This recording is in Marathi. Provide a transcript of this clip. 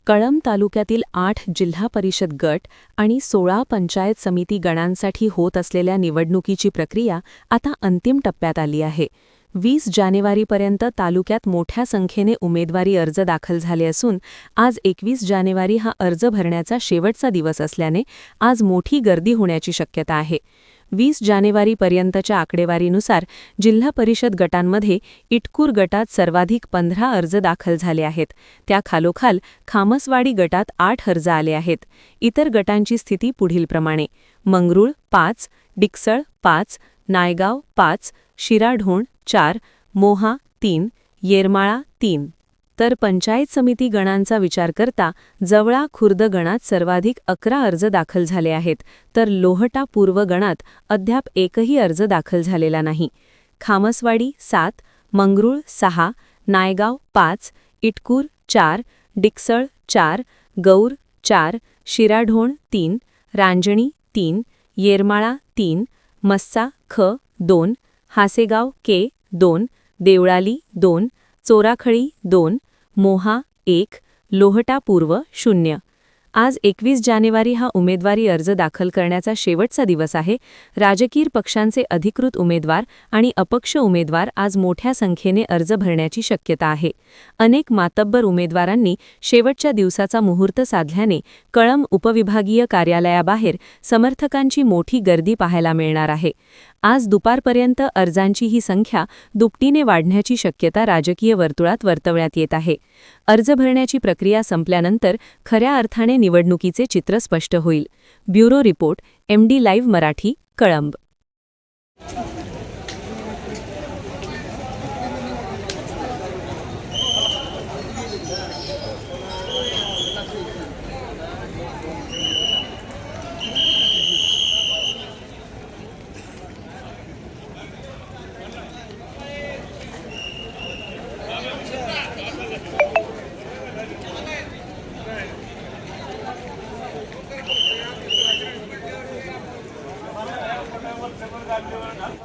कळंब तालुक्यातील 8 जिल्हा परिषद गट आणि 16 पंचायत समिती गणांसाठी होत असलेल्या निवडणुकीची प्रक्रिया आता अंतिम टप्प्यात आली आहे. 20 जानेवारीपर्यंत तालुक्यात मोठ्या संख्येने उमेदवारी अर्ज दाखल झाले असून आज 21 जानेवारी हा अर्ज भरण्याचा शेवटचा दिवस असल्याने आज मोठी गर्दी होण्याची शक्यता आहे. 20 जानेवारीपर्यंतच्या आकडेवारीनुसार जिल्हा परिषद गटांमध्ये इटकूर गटात सर्वाधिक 15 अर्ज दाखल झाले आहेत. त्या खालोखाल खामसवाडी गटात 8 अर्ज आले आहेत. इतर गटांची स्थिती पुढीलप्रमाणे: मंगरूळ 5, डिकसळ 5, नायगाव 5, शिराढोण 4, मोहा 3, येरमाळा 3. तर पंचायत समिती गणांचा विचार करता जवळा खुर्द गणात सर्वाधिक 11 अर्ज दाखल झाले आहेत, तर लोहटा पूर्व गणात अद्याप एकही अर्ज दाखल झालेला नाही. खामसवाडी 7, मंगरूळ 6, नायगाव 5, इटकूर 4, डिकसळ 4, गौर 4, शिराढोण 3, रांजणी 3, येरमाळा 3, मस्सा ख 2, हासेगाव के 2, देवळाली 2, चोराखळी 2, मोहा 1, लोहटा पूर्व 0. आज 21 जानेवारी हा उमेदवारी अर्ज दाखल करण्याचा शेवटचा दिवस आहे. राजकीय पक्षांचे अधिकृत उमेदवार आणि अपक्ष उमेदवार आज मोठ्या संख्येने अर्ज भरण्याची शक्यता आहे. अनेक मातब्बर उमेदवारांनी शेवटच्या दिवसाचा मुहूर्त साधल्याने कळंब उपविभागीय कार्यालयाबाहेर समर्थकांची मोठी गर्दी पाहायला मिळणार आहे. आज दुपारपर्यंत अर्जांची ही संख्या दुपटीने वाढण्याची शक्यता राजकीय वर्तुळात वर्तवण्यात येत आहे. अर्ज भरण्याची प्रक्रिया संपल्यानंतर खऱ्या अर्थाने निवडणुकीचे चित्र स्पष्ट होईल. Bureau report, MD live Marathi, Kalamb.